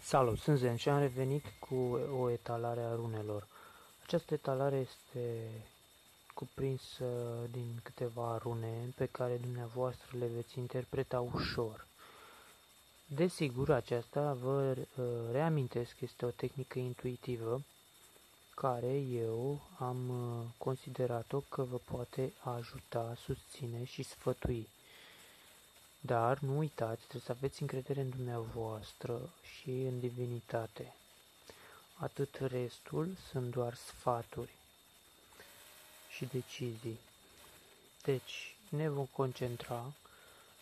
Salut, sunt Zen și am revenit cu o etalare a runelor. Această etalare este cuprinsă din câteva rune pe care dumneavoastră le veți interpreta ușor. Desigur, aceasta, vă reamintesc, este o tehnică intuitivă care eu am considerat-o că vă poate ajuta, susține și sfătui. Dar nu uitați, trebuie să aveți încredere în dumneavoastră și în divinitate. Atât restul sunt doar sfaturi și decizii. Deci ne vom concentra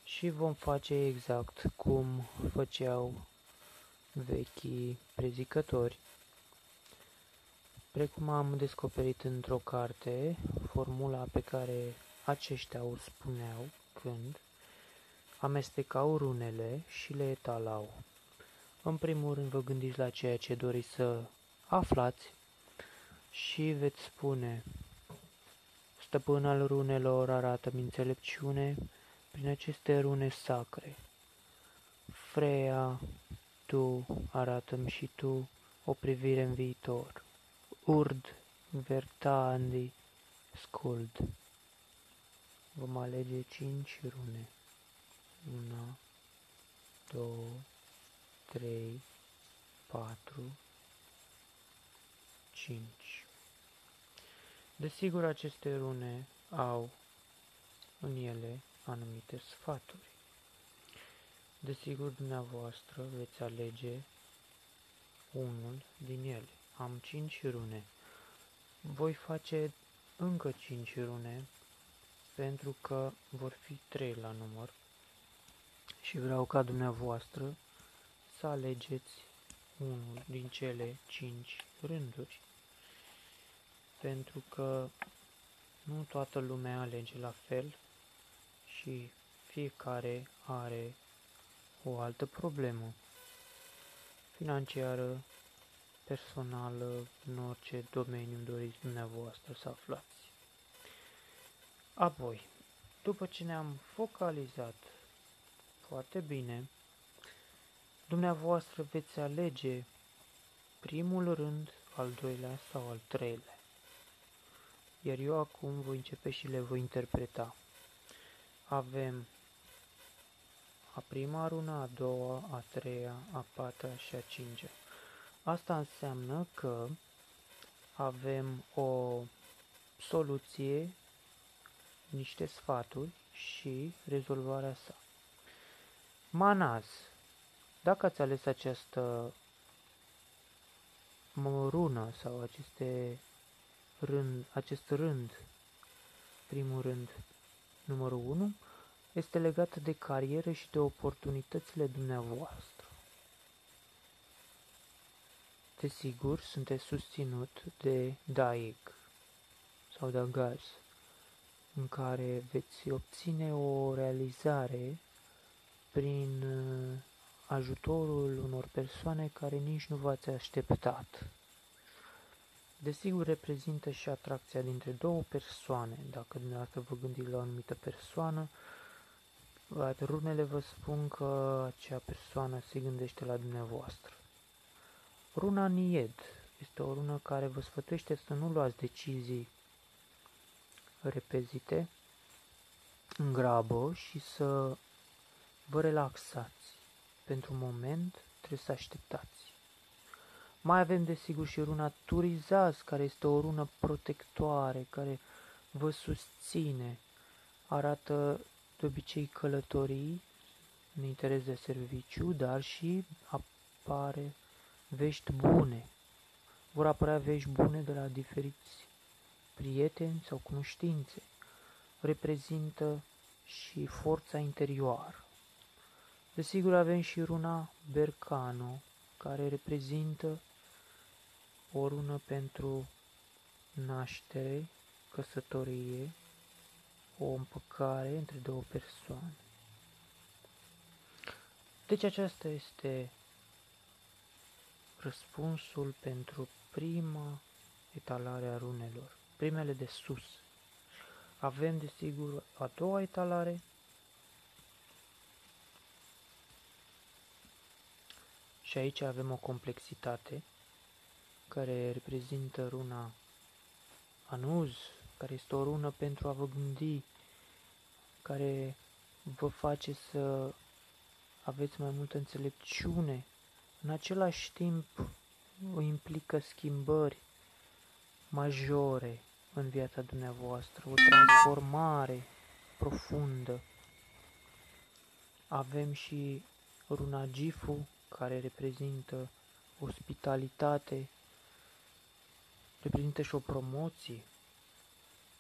și vom face exact cum făceau vechii prezicători. Precum am descoperit într-o carte, formula pe care aceștia o spuneau când amestecau runele și le etalau. În primul rând vă gândiți la ceea ce doriți să aflați și veți spune: Stăpân al runelor, arată-mi înțelepciune prin aceste rune sacre. Freya, tu, arată-mi și tu o privire în viitor. Urd, Vertandi, Skuld. Vom alege 5 rune. 1, 2, 3, 4, 5. Desigur, aceste rune au în ele anumite sfaturi. Desigur, dumneavoastră veți alege unul din ele. Am 5 rune. Voi face încă 5 rune pentru că vor fi 3 la număr și vreau ca dumneavoastră să alegeți unul din cele 5 rânduri. Pentru că nu toată lumea alege la fel și fiecare are o altă problemă financiară, personală, în orice domeniu doriți dumneavoastră să aflați. Apoi, după ce ne-am focalizat foarte bine, dumneavoastră veți alege primul rând, al doilea sau al treilea. Iar eu acum voi începe și le voi interpreta. Avem a prima rună, a doua, a treia, a patra și a cincea. Asta înseamnă că avem o soluție, niște sfaturi și rezolvarea sa. Manaz. Dacă ați ales această rună sau acest rând, primul rând, numărul 1, este legată de carieră și de oportunitățile dumneavoastră. Desigur, sunteți susținut de Daig sau Dagaz, în care veți obține o realizare prin ajutorul unor persoane care nici nu v-ați așteptat. Desigur, reprezintă și atracția dintre două persoane. Dacă dumneavoastră vă gândiți la o anumită persoană, runele vă spun că acea persoană se gândește la dumneavoastră. Runa Nied este o rună care vă sfătuiește să nu luați decizii repezite, în grabă și să vă relaxați. Pentru un moment trebuie să așteptați. Mai avem desigur și runa Turizaz, care este o rună protectoare, care vă susține, arată de obicei călătorii în interes de serviciu, dar și apare vești bune. Vor apărea vești bune de la diferiți prieteni sau cunoștințe. Reprezintă și forța interioară. Desigur, avem și runa Bercano, care reprezintă o rună pentru naștere, căsătorie, o împăcare între două persoane. Deci aceasta este răspunsul pentru prima etalare a runelor, primele de sus. Avem, desigur, a doua etalare Și aici avem o complexitate care reprezintă runa Anuz, care este o rună pentru a vă gândi, care vă face să aveți mai multă înțelepciune. În același timp, o implică schimbări majore în viața dumneavoastră, o transformare profundă. Avem și runa Gifu, care reprezintă ospitalitate, reprezintă și o promoție.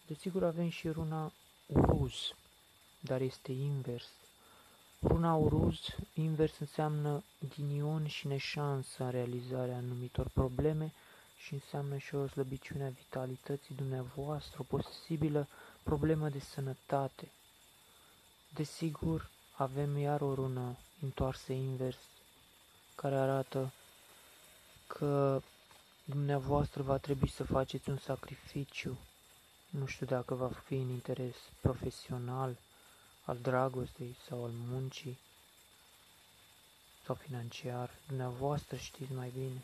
Desigur avem și runa Uruz, dar este invers. Runa Uruz invers înseamnă ghinion și neșansă în realizarea anumitor probleme și înseamnă și o slăbiciune a vitalității dumneavoastră, o posibilă problemă de sănătate. Desigur, avem iar o rună întoarsă invers, care arată că dumneavoastră va trebui să faceți un sacrificiu. Nu știu dacă va fi în interes profesional, al dragostei sau al muncii sau financiar. Dumneavoastră știți mai bine.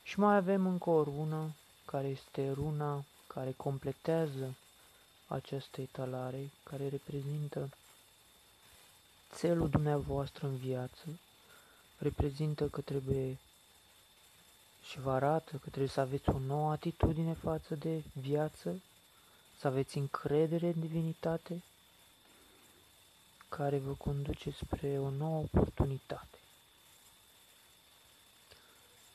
Și mai avem încă o rună, care este runa care completează această etalare, care reprezintă țelul dumneavoastră în viață, reprezintă că trebuie și vă arată că trebuie să aveți o nouă atitudine față de viață, să aveți încredere în divinitate, care vă conduce spre o nouă oportunitate.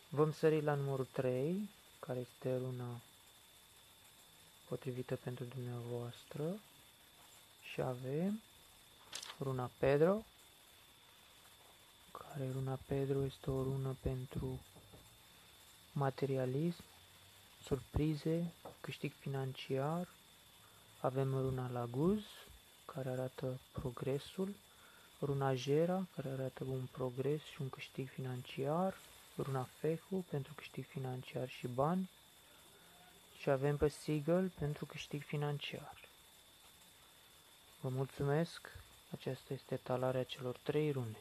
Vom sări la numărul 3, care este runa potrivită pentru dumneavoastră, și avem runa Pedro, care runa Pedro este o rună pentru materialism, surprize, câștig financiar. Avem runa Laguz, care arată progresul, runa Jera, care arată un progres și un câștig financiar, runa Fehu pentru câștig financiar și bani, și avem pe Sigil pentru câștig financiar. Vă mulțumesc, aceasta este etalarea celor 3 rune.